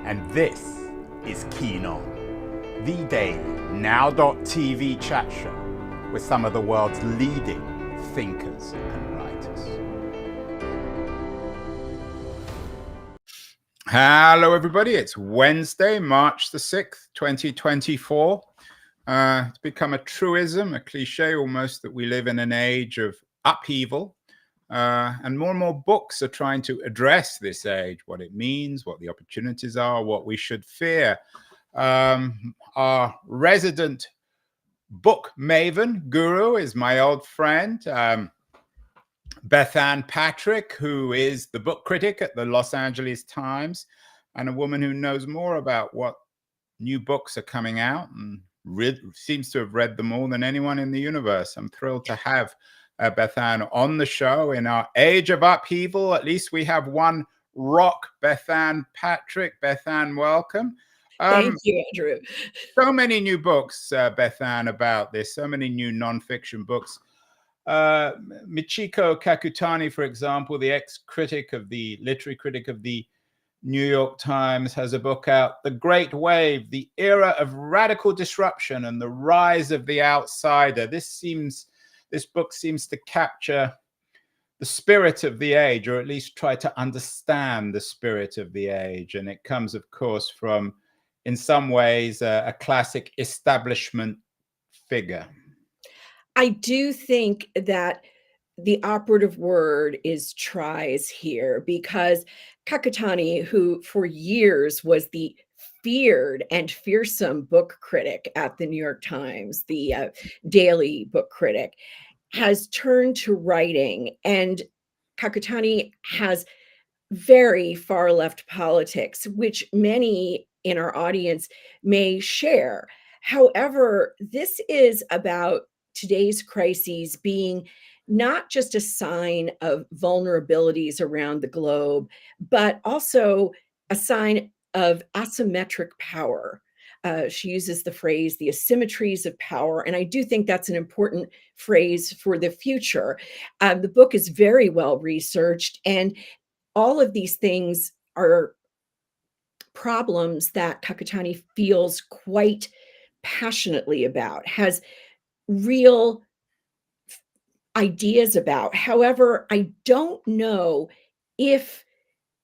and this is Keen On, the daily now.tv chat show with some of the world's leading thinkers and writers. Hello everybody, it's Wednesday, March the 6th, 2024. It's become a truism, a cliche almost, that we live in an age of upheaval. And more books are trying to address this age, what it means, what the opportunities are, what we should fear. Our resident book maven guru is my old friend, Bethanne Patrick, who is the book critic at the Los Angeles Times and a woman who knows more about what new books are coming out and seems to have read them all than anyone in the universe. I'm thrilled to have Bethanne on the show. In our age of upheaval, at least we have one rock Bethanne Patrick. Bethanne, welcome. Thank you, Andrew. So many new books, Bethanne, about this, so many new nonfiction books. Michiko Kakutani, for example, the ex-critic of the literary critic of the New York Times, has a book out, The Great Wave, the Era of Radical Disruption and the Rise of the Outsider. This book seems to capture the spirit of the age, or at least try to understand the spirit of the age. And it comes, of course, from, in some ways, a classic establishment figure. I do think that the operative word is tries here, because Kakutani, who for years was the feared and fearsome book critic at the New York Times, the daily book critic, has turned to writing. And Kakutani has very far left politics, which many in our audience may share. However, this is about today's crises being not just a sign of vulnerabilities around the globe, but also a sign of asymmetric power. She uses the phrase, the asymmetries of power. And I do think that's an important phrase for the future. The book is very well researched, and all of these things are problems that Kakutani feels quite passionately about, has real ideas about. However, I don't know if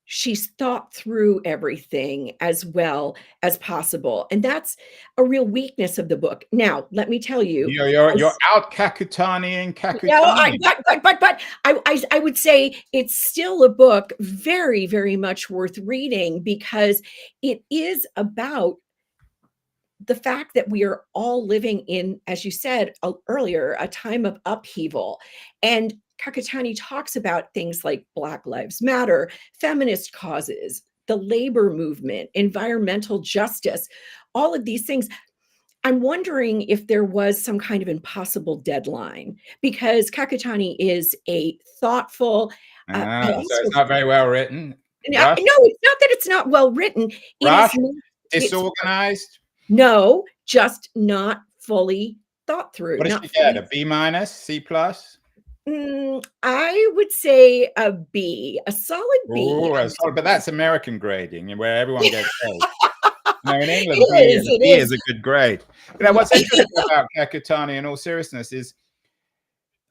she's thought through everything as well as possible. And that's a real weakness of the book. Now, let me tell you. You're out Kakutani and Kakutani. No, but I would say it's still a book very, very much worth reading, because it is about the fact that we are all living in, as you said earlier, a time of upheaval. And Kakutani talks about things like Black Lives Matter, feminist causes, the labor movement, environmental justice, all of these things. I'm wondering if there was some kind of impossible deadline, because Kakutani is a thoughtful. So it's not very well written. No, it's not that it's not well written. It is disorganized. No, just not fully thought through. What does she get? A B-, C+? I would say a B, a solid B. Ooh, but that's American grading, where everyone gets A's. No, in England, B is a good grade. You know, what's interesting about Kakutani, in all seriousness, is,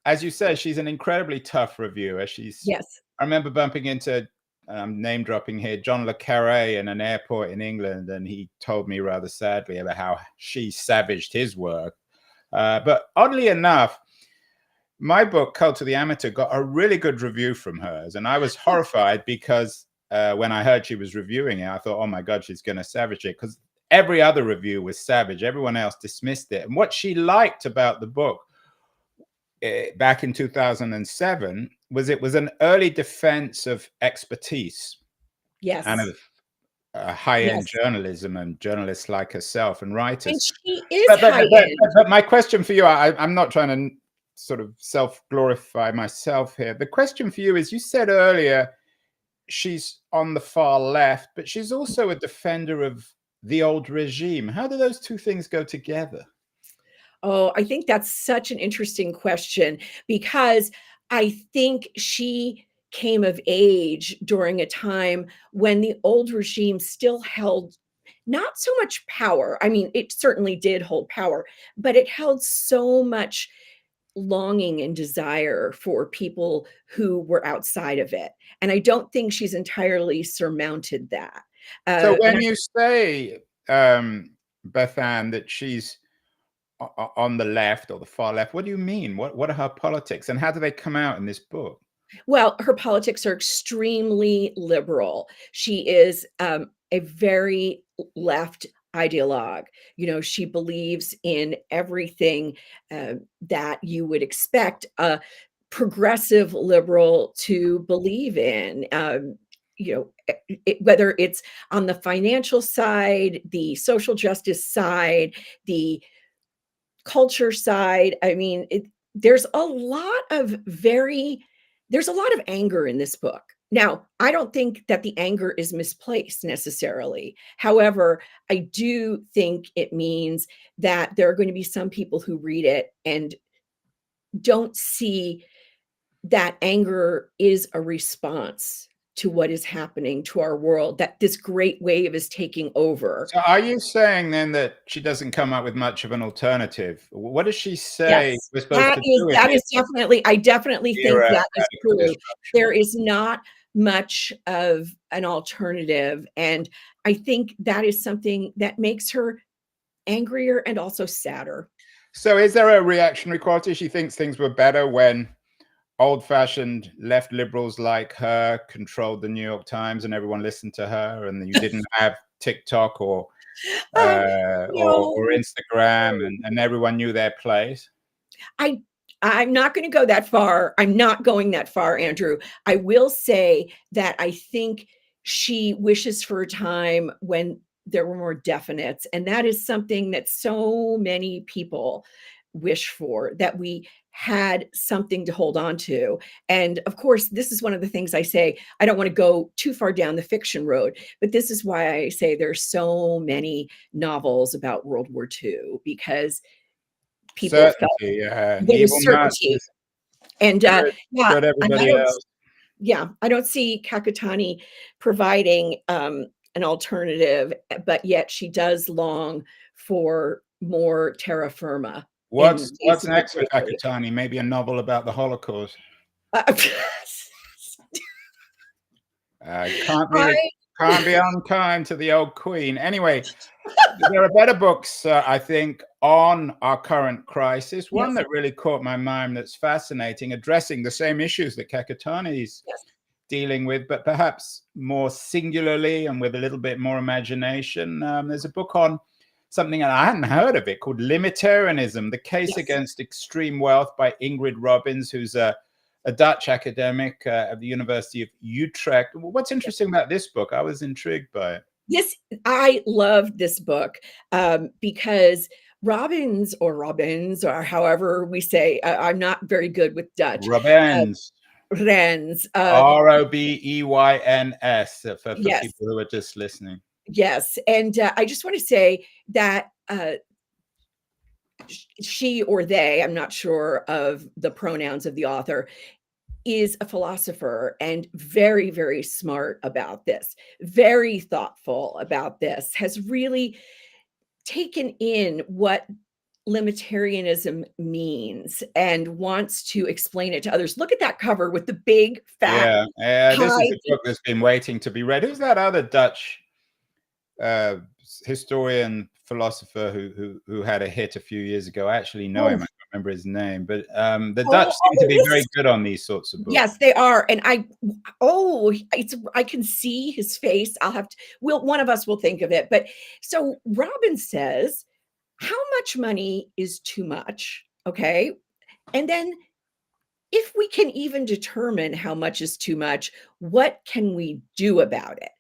as you said, she's an incredibly tough reviewer. Yes. I remember bumping into, name dropping here, John le Carré in an airport in England, and he told me rather sadly about how she savaged his work. But oddly enough, my book, Cult of the Amateur, got a really good review from hers, and I was horrified because when I heard she was reviewing it, I thought, oh my God, she's going to savage it, because every other review was savage. Everyone else dismissed it. And what she liked about the book back in 2007 was it was an early defense of expertise. Yes. And of high-end journalism and journalists like herself and writers. And she is high-end. But my question for you, I'm not trying to sort of self-glorify myself here. The question for you is, you said earlier she's on the far left, but she's also a defender of the old regime. How do those two things go together? Oh, I think that's such an interesting question, because I think she came of age during a time when the old regime still held not so much power. I mean, it certainly did hold power, but it held so much longing and desire for people who were outside of it. And I don't think she's entirely surmounted that. So And when you say, Bethanne, that she's on the left or the far left, what do you mean? What are her politics, and how do they come out in this book? well, her politics are extremely liberal. She is a very left ideologue. You know, she believes in everything that you would expect a progressive liberal to believe in. You know, whether it's on the financial side, the social justice side, the culture side. I mean, there's a lot of there's a lot of anger in this book. Now, I don't think that the anger is misplaced necessarily. However, I do think it means that there are going to be some people who read it and don't see that anger is a response to what is happening to our world, that this great wave is taking over. So are you saying then that she doesn't come up with much of an alternative? What does she say Yes, we're supposed to do in that this is definitely, I definitely think era of that is radical true. disruption? There is not much of an alternative, and I think that is something that makes her angrier and also sadder. So is there a reactionary quality? She thinks things were better when old-fashioned left liberals like her controlled the New York Times and everyone listened to her, and you didn't have TikTok Um, or no, Instagram, and everyone knew their place. I I'm not gonna go that far. I'm not going that far, Andrew. I will say that I think she wishes for a time when there were more definites, and that is something that so many people wish for, that we had something to hold on to. And of course, this is one of the things I say, I don't wanna go too far down the fiction road, but this is why I say there's so many novels about World War II, because people felt Certainty, there evil was certainty. Nazis, And, yeah, good and everybody else. I don't see Kakutani providing, an alternative, but yet she does long for more terra firma in What's basically next for Italy. Kakutani? Maybe a novel about the Holocaust. Uh, Uh, I can't be unkind to the old queen. Anyway, there are better books, I think, on our current crisis. One yes, that really caught my mind that's fascinating, addressing the same issues that Kakutani's yes, dealing with, but perhaps more singularly and with a little bit more imagination. There's a book on something, and I hadn't heard of it, called Limitarianism, The Case yes. Against Extreme Wealth by Ingrid Robbins, who's a Dutch academic at the University of Utrecht. What's interesting about this book? I was intrigued by it. This I love this book, because Robbins or however we say, I'm not very good with Dutch. Uh, Robbins, Rens, Robyns, for yes. people who are just listening. Yes, and, I just wanna say that, she or they, I'm not sure of the pronouns of the author, is a philosopher and very, very smart about this, very thoughtful about this, has really taken in what limitarianism means and wants to explain it to others. Look at that cover with the big, fat, Yeah, this is high. a book that's been waiting to be read. Who's that other Dutch uh, historian philosopher who had a hit a few years ago? I actually know him. I don't remember his name, but the Dutch seem to be This very is good on these sorts of books. yes, they are, and I can see his face. I'll have to one of us will think of it, but so Robin says, "How much money is too much?" Okay? And then if we can even determine how much is too much, what can we do about it?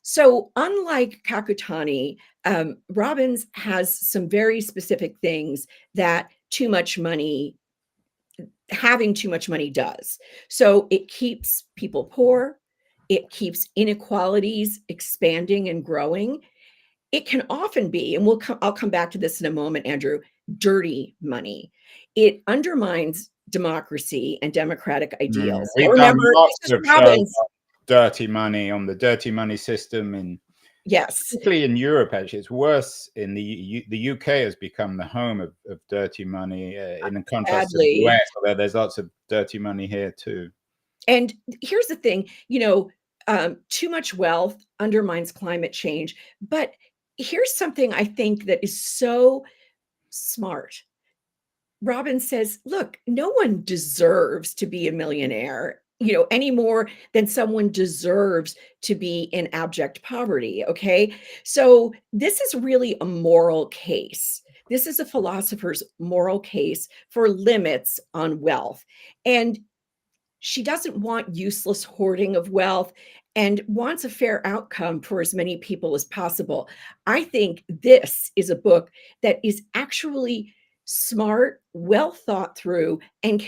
So, unlike Kakutani, Robbins has some very specific things that having too much money does. So, it keeps people poor, it keeps inequalities expanding and growing. It can often be, and I'll come back to this in a moment, Andrew, dirty money. It undermines democracy and democratic ideals. Now, We've done remember, lots this is of shows Robbins. on dirty money, on the dirty money system in Yes, particularly in Europe. Actually, it's worse in the UK has become the home of dirty money, in contrast to the sadly. US, although there's lots of dirty money here too. And here's the thing, too much wealth undermines climate change. But here's something I think that is so smart. Robin says, look, no one deserves to be a millionaire, any more than someone deserves to be in abject poverty. Okay. So this is really a moral case. This is a philosopher's moral case for limits on wealth. And she doesn't want useless hoarding of wealth and wants a fair outcome for as many people as possible. I think this is a book that is actually smart, well thought through, and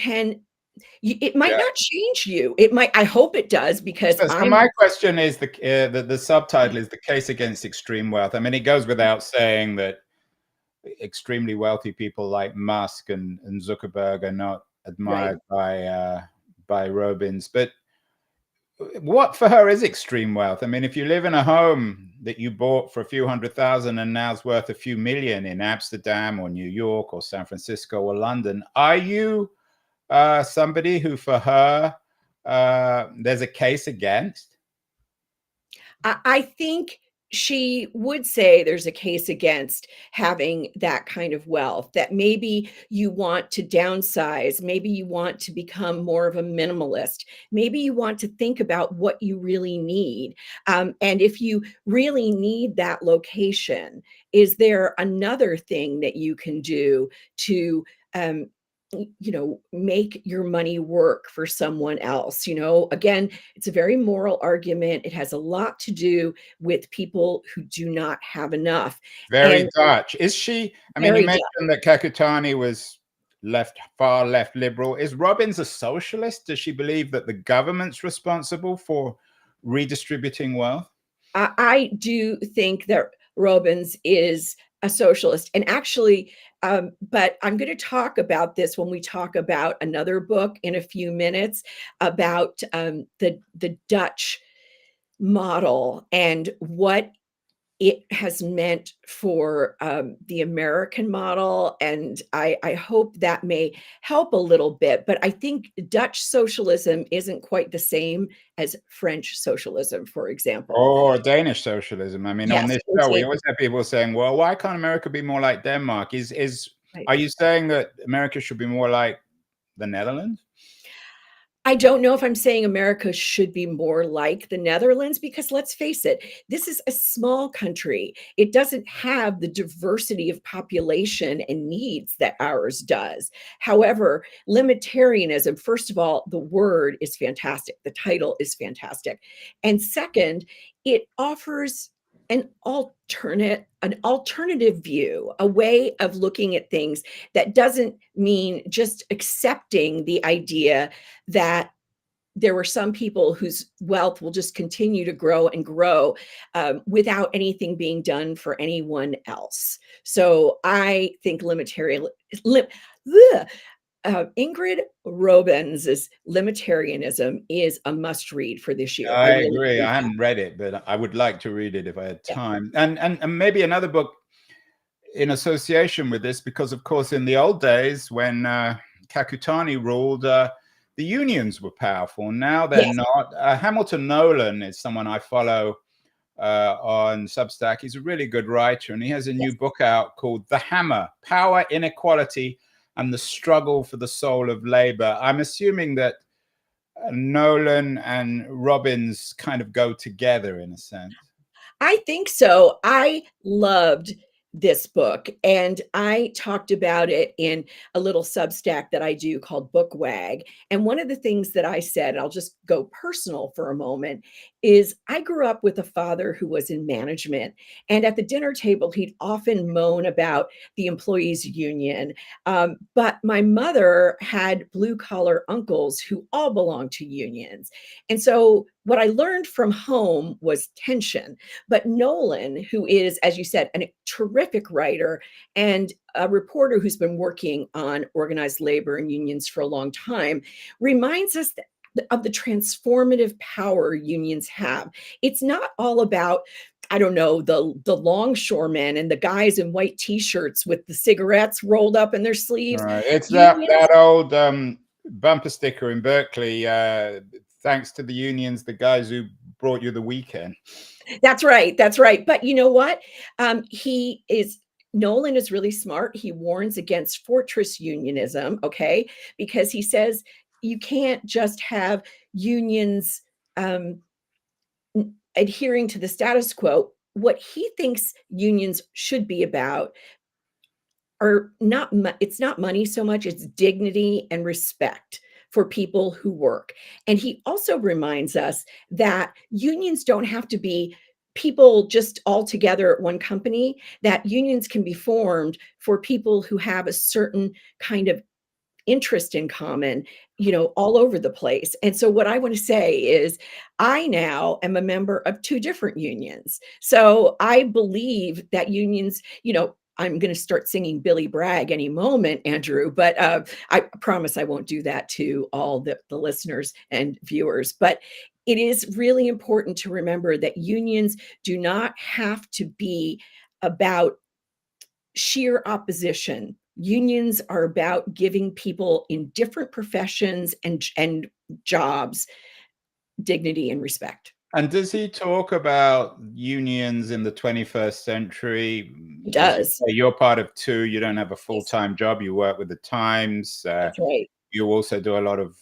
it might Yeah. not change you. It might, I hope it does, because So my question is the subtitle is The Case Against Extreme Wealth. I mean, it goes without saying that extremely wealthy people like Musk and Zuckerberg are not admired by Robbins, but what for her is extreme wealth? I mean, if you live in a home that you bought for a few $100,000 and now it's worth a few million in Amsterdam or New York or San Francisco or London, are you somebody who, for her, there's a case against? I think she would say there's a case against having that kind of wealth, that maybe you want to downsize, maybe you want to become more of a minimalist, maybe you want to think about what you really need. And if you really need that location, is there another thing that you can do to um, make your money work for someone else? Again, it's a very moral argument. It has a lot to do with people who do not have enough. Very And Dutch. Is she? I mean, you very mentioned that Kakutani was far left liberal. Is Robbins a socialist? Does she believe that the government's responsible for redistributing wealth? I do think that Robbins is a socialist. And actually, but I'm going to talk about this when we talk about another book in a few minutes, about the Dutch model and what it has meant for the American model. And I hope that may help a little bit. But I think Dutch socialism isn't quite the same as French socialism, for example. Or Danish socialism? I mean, on Yes, this or show, we Dan- always have people saying, "Well, why can't America be more like Denmark?" right. Are you saying that America should be more like the Netherlands? I don't know if I'm saying America should be more like the Netherlands, because let's face it, this is a small country. It doesn't have the diversity of population and needs that ours does. However, libertarianism, first of all, the word is fantastic. The title is fantastic. And second, it offers an alternative view, a way of looking at things that doesn't mean just accepting the idea that there were some people whose wealth will just continue to grow and grow without anything being done for anyone else. So I think Ingrid Robbins' Limitarianism is a must read for this year. I I really agree. think I that. haven't read it, but I would like to read it if I had Yeah. time. And maybe another book in association with this, because of course, in the old days when Kakutani ruled, the unions were powerful. Now they're Yes. not. Hamilton Nolan is someone I follow on Substack. He's a really good writer, and he has a new Yes. book out called The Hammer: Power, Inequality, and the Struggle for the Soul of Labor. I'm assuming that Nolan and Robbins kind of go together in a sense. I think so. I loved this book, and I talked about it in a little Substack that I do called Bookwag. And one of the things that I said, and I'll just go personal for a moment, is I grew up with a father who was in management. And at the dinner table, he'd often moan about the employees union. But my mother had blue collar uncles who all belonged to unions. And so what I learned from home was tension. But Nolan, who is, as you said, a terrific writer and a reporter who's been working on organized labor and unions for a long time, reminds us that of the transformative power unions have. It's not all about, I don't know, the longshoremen and the guys in white t-shirts with the cigarettes rolled up in their sleeves. Right. It's Unions, that old bumper sticker in Berkeley. Thanks to the unions, the guys who brought you the weekend. that's right. That's right. But you know what? He is Nolan is really smart. He warns against fortress unionism, okay? Because he says you can't just have unions um, adhering to the status quo. What he thinks unions should be about are not it's not money so much, it's dignity and respect for people who work. And he also reminds us that unions don't have to be people just all together at one company, that unions can be formed for people who have a certain kind of interest in common, all over the place. And so what I want to say is I now am a member of two different unions. So I believe that unions, I'm going to start singing Billy Bragg any moment, Andrew, but I promise I won't do that to all the listeners and viewers. But it is really important to remember that unions do not have to be about sheer opposition. Unions are about giving people in different professions and jobs dignity and respect. And does he talk about unions in the 21st century? He does. You're part of two. You don't have a full-time job. You work with the Times. That's right. You also do a lot of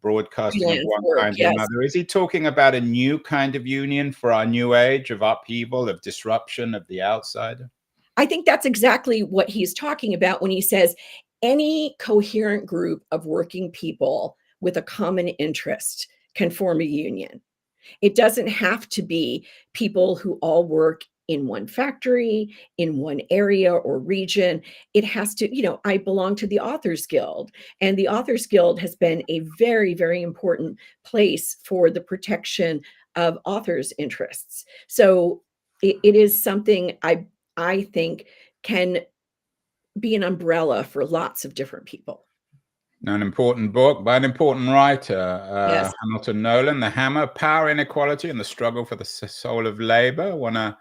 broadcasting of Freelance one work, kind or yes. another. Is he talking about a new kind of union for our new age of upheaval, of disruption, of the outsider? I think that's exactly what he's talking about when he says any coherent group of working people with a common interest can form a union. It doesn't have to be people who all work in one factory, in one area or region. It has to, I belong to the Authors Guild, and the Authors Guild has been a very, very important place for the protection of authors' interests. So it is something I think can be an umbrella for lots of different people. An important book by an important writer, Yes. Hamilton Nolan, The Hammer, Power, Inequality, and the Struggle for the Soul of Labor. I want to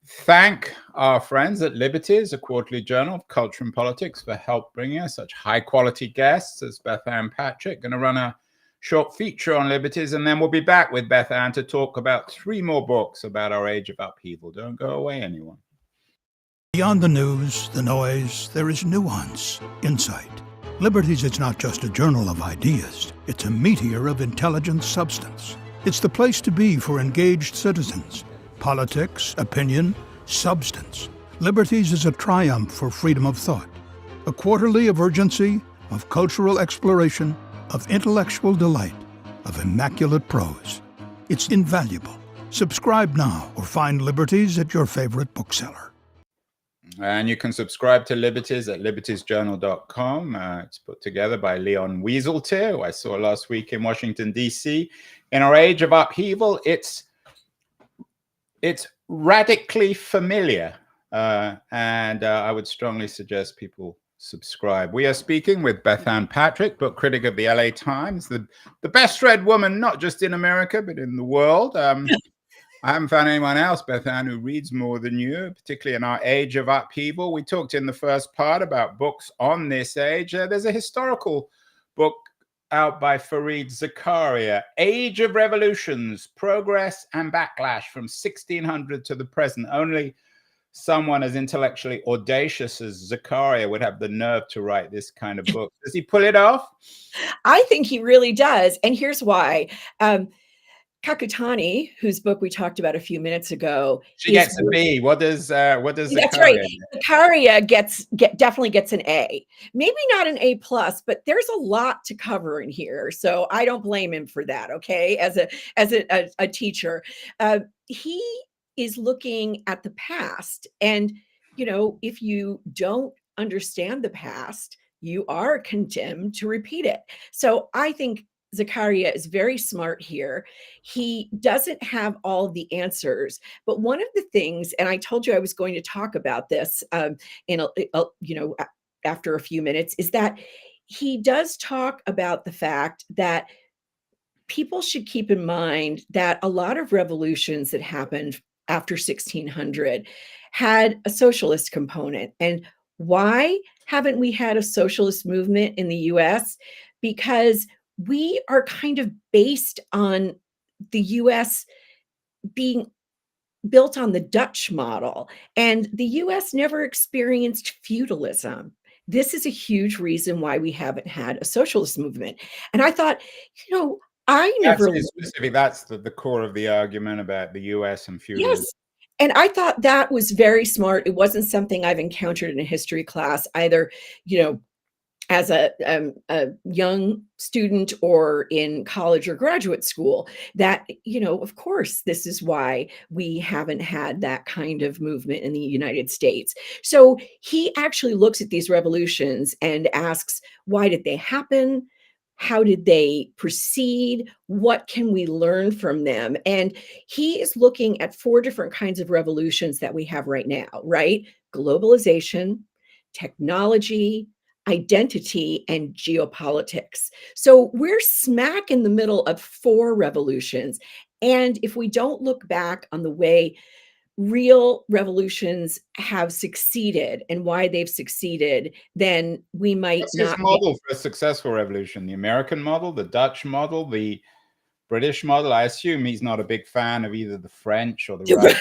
thank our friends at Liberties, a quarterly journal of culture and politics, for help bringing us such high-quality guests as Bethanne Patrick. Going to run a short feature on Liberties, and then we'll be back with Bethanne to talk about 3 more books about our age of upheaval. Don't go away, anyone. Beyond the news, the noise, there is nuance, insight. Liberties is not just a journal of ideas. It's a meteor of intelligent substance. It's the place to be for engaged citizens. Politics, opinion, substance. Liberties is a triumph for freedom of thought. A quarterly of urgency, of cultural exploration, of intellectual delight, of immaculate prose. It's invaluable. Subscribe now or find Liberties at your favorite bookseller. And you can subscribe to Liberties at libertiesjournal.com. It's put together by Leon Wieseltier, who I saw last week in Washington, D.C. In our age of upheaval, it's radically familiar. And I would strongly suggest people subscribe. We are speaking with Bethanne Patrick, book critic of the LA Times, the best read woman, not just in America, but in the world. I haven't found anyone else, Bethanne, who reads more than you, particularly in our age of upheaval. We talked in the first part about books on this age. There's a historical book out by Fareed Zakaria, Age of Revolutions, Progress and Backlash from 1600 to the present. Only someone as intellectually audacious as Zakaria would have the nerve to write this kind of book. Does he pull it off? I think he really does. And here's why. Kakutani, whose book we talked about a few minutes ago, she gets a B. What does that's Zakaria right. get? Zakaria definitely gets an A. Maybe not an A plus, but there's a lot to cover in here. So I don't blame him for that. Okay, as a teacher, he is looking at the past, and if you don't understand the past, you are condemned to repeat it. So I think Zakaria is very smart here. He doesn't have all of the answers, but one of the things, and I told you I was going to talk about this in after a few minutes, is that he does talk about the fact that people should keep in mind that a lot of revolutions that happened after 1600 had a socialist component. And why haven't we had a socialist movement in the US? Because we are kind of based on the US being built on the Dutch model, and the US never experienced feudalism. This is a huge reason why we haven't had a socialist movement. And I thought, you know, I That's never. specific. That's the core of the argument about the US and feudalism. Yes. And I thought that was very smart. It wasn't something I've encountered in a history class, either, as a young student or in college or graduate school, that, of course, this is why we haven't had that kind of movement in the United States. So he actually looks at these revolutions and asks, why did they happen? How did they proceed? What can we learn from them? And he is looking at 4 different kinds of revolutions that we have right now, right? Globalization, technology, identity, and geopolitics. So we're smack in the middle of 4 revolutions. And if we don't look back on the way real revolutions have succeeded and why they've succeeded, then we might What's his not. model for a successful revolution? The American model, the Dutch model, the British model? I assume he's not a big fan of either the French or the Russian.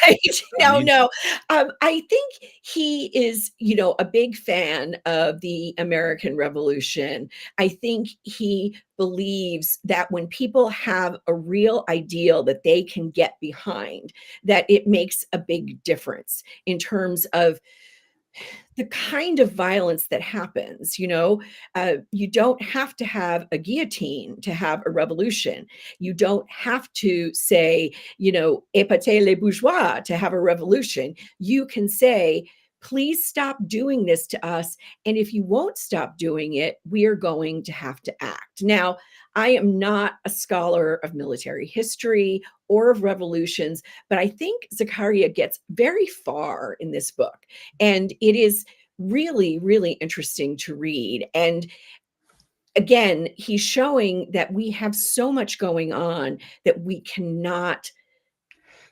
Right. No. I think he is, a big fan of the American Revolution. I think he believes that when people have a real ideal that they can get behind, that it makes a big difference in terms of the kind of violence that happens. You don't have to have a guillotine to have a revolution. You don't have to say, épatez les bourgeois to have a revolution. You can say, please stop doing this to us. And if you won't stop doing it, we are going to have to act. Now, I am not a scholar of military history or of revolutions, but I think Zakaria gets very far in this book. And it is really, really interesting to read. And again, he's showing that we have so much going on that we cannot.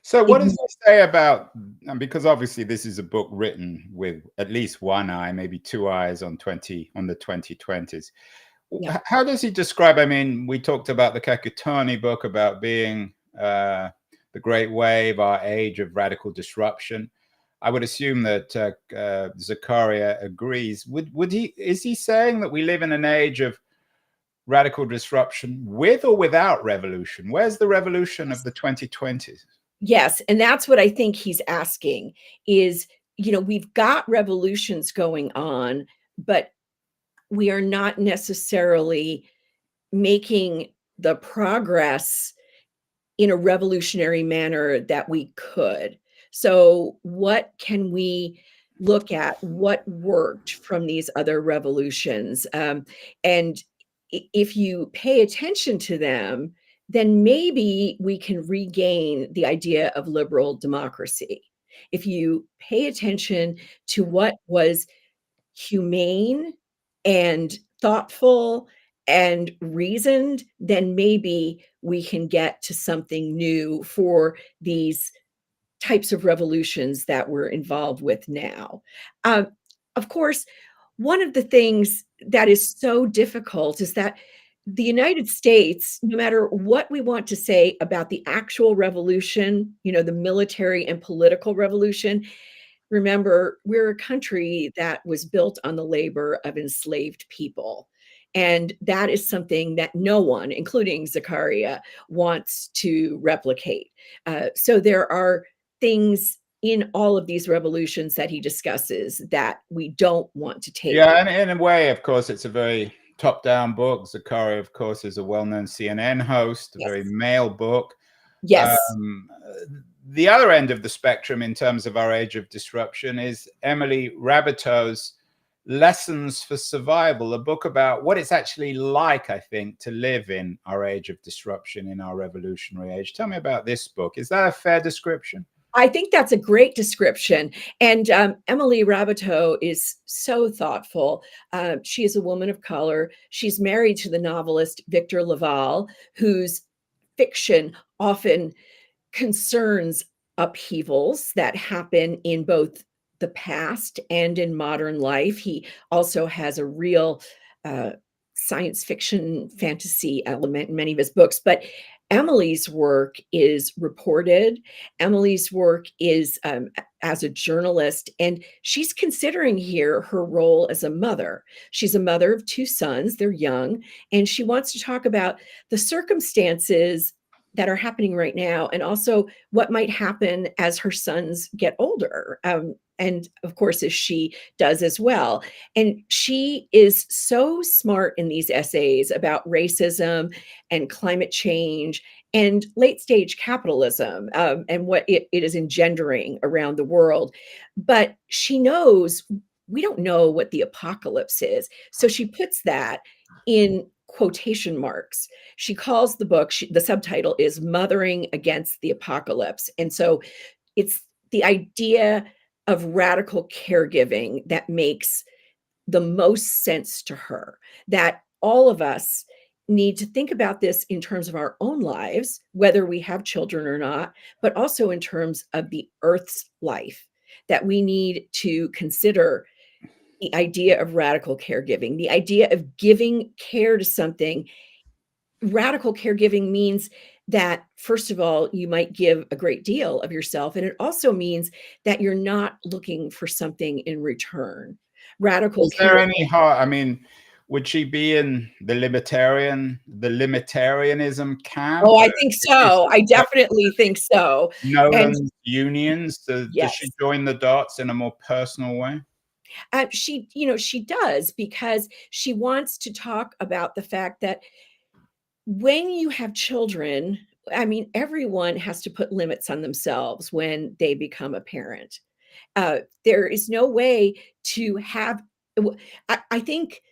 So what does he say about, because obviously this is a book written with at least one eye, maybe 2 eyes on the 2020s. Yeah. How does he describe, we talked about the Kakutani book about being the great wave, our age of radical disruption. I would assume that Zakaria agrees. Is he saying that we live in an age of radical disruption with or without revolution? Where's the revolution of the 2020s? Yes. And that's what I think he's asking is, we've got revolutions going on, but we are not necessarily making the progress in a revolutionary manner that we could. So what can we look at? What worked from these other revolutions? And if you pay attention to them, then maybe we can regain the idea of liberal democracy. If you pay attention to what was humane and thoughtful and reasoned, then maybe we can get to something new for these types of revolutions that we're involved with now. Of course, one of the things that is so difficult is that the United States, no matter what we want to say about the actual revolution, the military and political revolution, remember, we're a country that was built on the labor of enslaved people. And that is something that no one, including Zakaria, wants to replicate. So there are things in all of these revolutions that he discusses that we don't want to take. Yeah, and in a way, of course, it's a very top-down book. Zakaria, of course, is a well-known CNN host, a very male book. Yes. The other end of the spectrum in terms of our age of disruption is Emily Rabideau's Lessons for Survival, a book about what it's actually like, I think, to live in our age of disruption, in our revolutionary age. Tell me about this book. Is that a fair description? I think that's a great description. And Emily Rabateau is so thoughtful. She is a woman of color. She's married to the novelist Victor Laval, whose fiction often concerns upheavals that happen in both the past and in modern life. He also has a real science fiction fantasy element in many of his books. But Emily's work is reported. Emily's work is as a journalist, and she's considering here her role as a mother. She's a mother of two sons, they're young, and she wants to talk about the circumstances that are happening right now, and also what might happen as her sons get older. And of course, as she does as well. And she is so smart in these essays about racism and climate change and late stage capitalism, and what it is engendering around the world. But she knows we don't know what the apocalypse is. So she puts that in quotation marks. She calls the book, the subtitle is Mothering Against the Apocalypse. And so it's the idea of radical caregiving that makes the most sense to her, that all of us need to think about this in terms of our own lives, whether we have children or not, but also in terms of the Earth's life, that we need to consider the idea of radical caregiving, the idea of giving care to something. Radical caregiving means that, first of all, you might give a great deal of yourself. And it also means that you're not looking for something in return. Radical Is there care. any heart? I mean, would she be in the libertarianism camp? Oh, I think so. I definitely think so. And Nolan's unions? Does she yes, join the dots in a more personal way? she does, because she wants to talk about the fact that when you have children, I mean, everyone has to put limits on themselves when they become a parent. There is no way to have, I think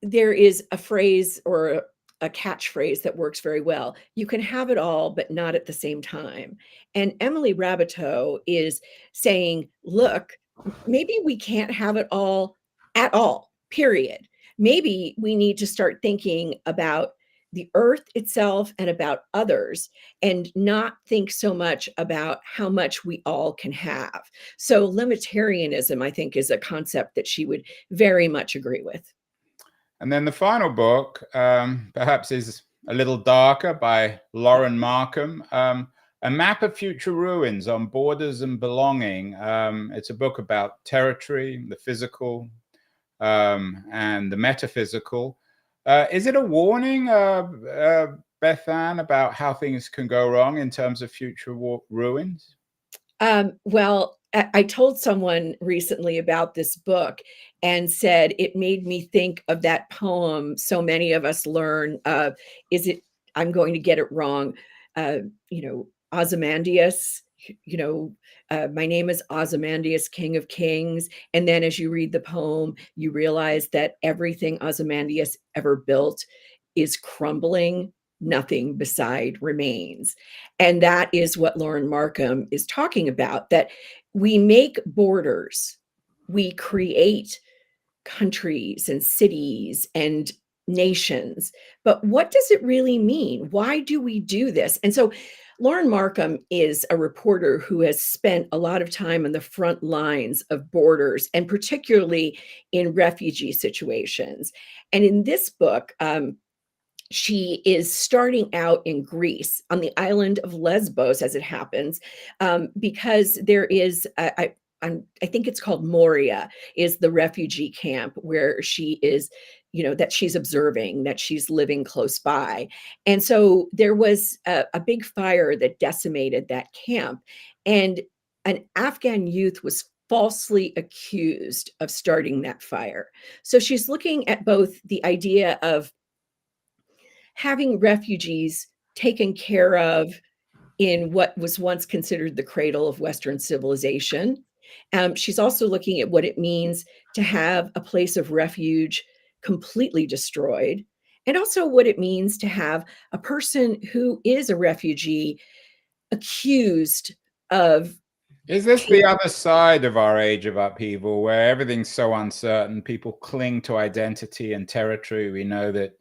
there is a phrase or a catchphrase that works very well. You can have it all, but not at the same time. And Emily Rabateau is saying, look, maybe we can't have it all at all, period. Maybe we need to start thinking about the earth itself and about others, and not think so much about how much we all can have. So limitarianism, I think, is a concept that she would very much agree with. And then the final book, perhaps is a little darker, by Lauren Markham, A Map of Future Ruins on Borders and Belonging. It's a book about territory, the physical, and the metaphysical. Is it a warning, Bethanne, about how things can go wrong in terms of future ruins? Well, I told someone recently about this book and said it made me think of that poem so many of us learn. Is it, I'm going to get it wrong, Ozymandias, my name is Ozymandias, King of Kings. And then as you read the poem, you realize that everything Ozymandias ever built is crumbling. Nothing beside remains. And that is what Lauren Markham is talking about, that we make borders, we create countries and cities and nations. But what does it really mean? Why do we do this? And so Lauren Markham is a reporter who has spent a lot of time on the front lines of borders, and particularly in refugee situations. And in this book, she is starting out in Greece, on the island of Lesbos, as it happens, because there is, I think it's called Moria, is the refugee camp where she is, that she's observing, that she's living close by. And so there was a big fire that decimated that camp. And an Afghan youth was falsely accused of starting that fire. So she's looking at both the idea of having refugees taken care of in what was once considered the cradle of Western civilization, She's also looking at what it means to have a place of refuge completely destroyed, and also what it means to have a person who is a refugee accused of Is this the taking. other side of our age of upheaval where everything's so uncertain, people cling to identity and territory? We know that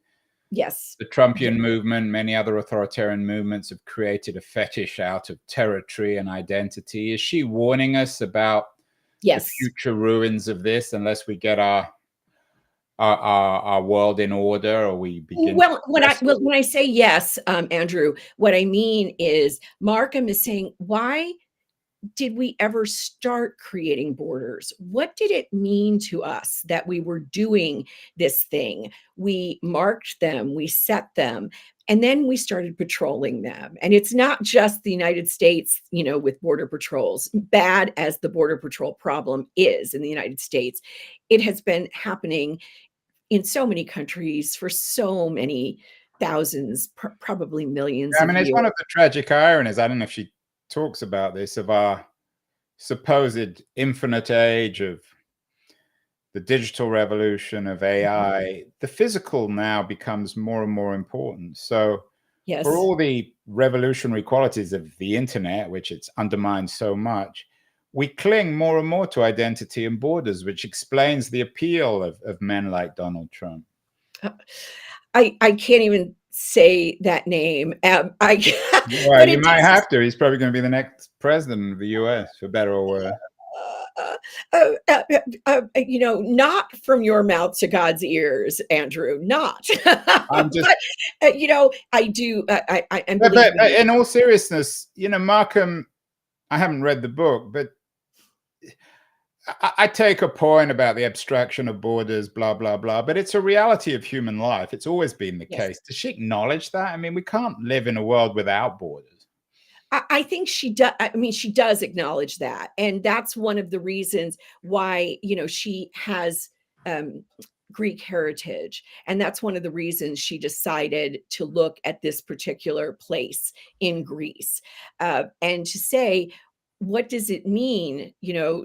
Yes. the Trumpian movement, many other authoritarian movements have created a fetish out of territory and identity. Is she warning us about the Yes. future ruins of this unless we get our world in order, or we begin Well, to wrestle with when I say yes, Andrew, what I mean is Markham is saying, why did we ever start creating borders? What did it mean to us that we were doing this thing? We marked them, we set them, and then we started patrolling them. And it's not just the United States, with border patrols. Bad as the border patrol problem is in the United States, it has been happening in so many countries for so many thousands, probably millions I of mean, it's years. one of the tragic ironies. I don't know if she talks about this, of our supposed infinite age of the digital revolution of AI. The physical now becomes more and more important. So, Yes. for all the revolutionary qualities of the internet, which it's undermined so much, we cling more and more to identity and borders, which explains the appeal of men like Donald Trump. I can't even say that name. Well, But you it might does. have to. He's probably going to be the next president of the US, for better or worse. Not from your mouth to God's ears, Andrew. Not. I'm just. But I do. I'm But believe me. in all seriousness, Markham, I haven't read the book, but I take a point about the abstraction of borders, blah, blah, blah, but it's a reality of human life. It's always been the Yes. case. Does she acknowledge that? I mean, we can't live in a world without borders. I think she does. I mean, she does acknowledge that, and that's one of the reasons why she has Greek heritage, and that's one of the reasons she decided to look at this particular place in Greece, and to say, what does it mean,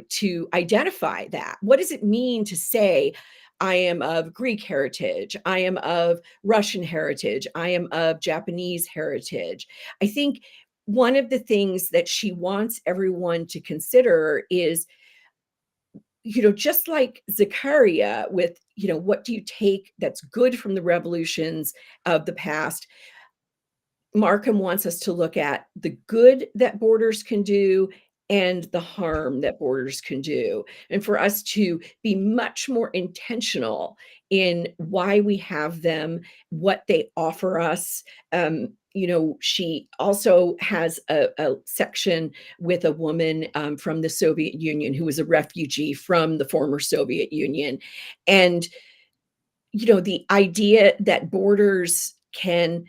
to identify that? What does it mean to say, I am of Greek heritage, I am of Russian heritage, I am of Japanese heritage? I think one of the things that she wants everyone to consider is, just like Zechariah with, what do you take that's good from the revolutions of the past? Markham wants us to look at the good that borders can do and the harm that borders can do, and for us to be much more intentional in why we have them, what they offer us. She also has a section with a woman from the Soviet Union who was a refugee from the former Soviet Union. And the idea that borders can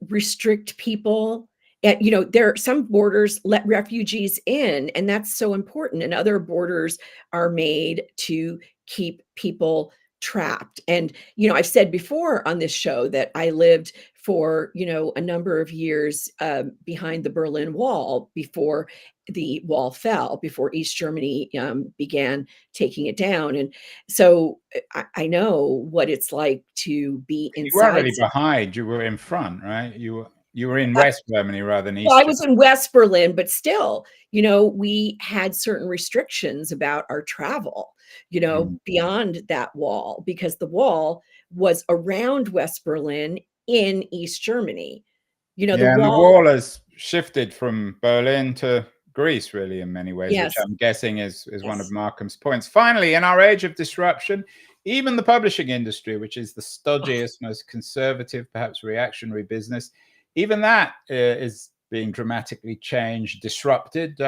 restrict people. And, there are some borders let refugees in, and that's so important. And other borders are made to keep people trapped. And, I've said before on this show that I lived for, a number of years behind the Berlin Wall before the wall fell, before East Germany began taking it down. And so I know what it's like to be You weren't inside. really behind, you were in front, right? You were in West Germany rather than East Well, I Germany. was in West Berlin, but still, we had certain restrictions about our travel, beyond that wall, because the wall was around West Berlin in East Germany. The Yeah, and the wall. wall has shifted from Berlin to Greece, really, in many ways, which Yes. I'm guessing is one of Yes. Markham's points. Finally, in our age of disruption, even the publishing industry, which is the stodgiest, most conservative, perhaps reactionary business, even that is being dramatically changed, disrupted.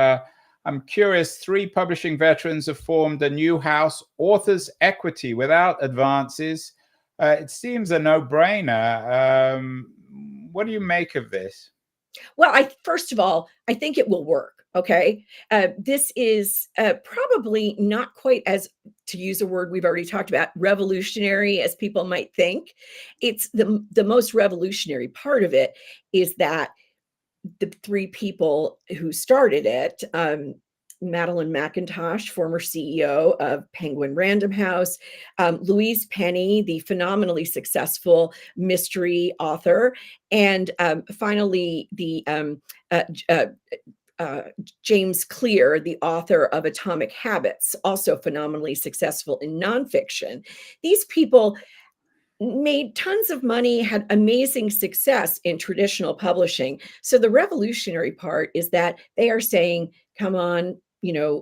I'm curious, 3 publishing veterans have formed a new house, Authors Equity, without advances. It seems a no-brainer. What do you make of this? Well, first of all, I think it will work. Okay. This is probably not quite as, to use a word we've already talked about, revolutionary as people might think. It's the most revolutionary part of it is that the 3 people who started it, Madeline McIntosh, former CEO of Penguin Random House, Louise Penny, the phenomenally successful mystery author, and finally the James Clear, the author of Atomic Habits, also phenomenally successful in nonfiction. These people made tons of money, had amazing success in traditional publishing. So the revolutionary part is that they are saying, come on,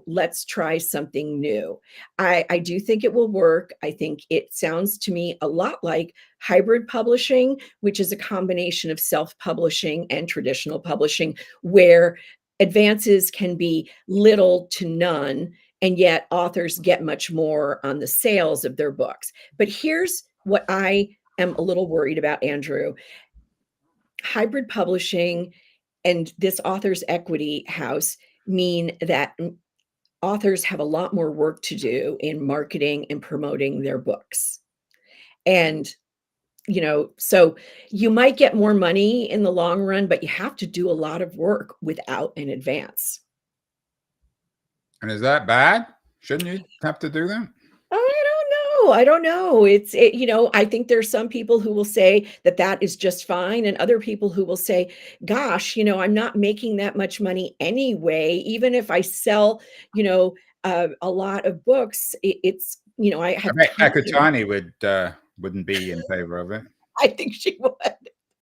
let's try something new. I do think it will work. I think it sounds to me a lot like hybrid publishing, which is a combination of self-publishing and traditional publishing, where advances can be little to none, and yet authors get much more on the sales of their books. But here's what I am a little worried about, Andrew. Hybrid publishing and this author's equity house mean that authors have a lot more work to do in marketing and promoting their books. And, so you might get more money in the long run, but you have to do a lot of work without an advance. And is that bad? Shouldn't you have to do that? I don't know. I think there's some people who will say that is just fine, and other people who will say, gosh, I'm not making that much money anyway. Even if I sell, a lot of books, I have. I bet Kakutani wouldn't be in favor of it. I think she would.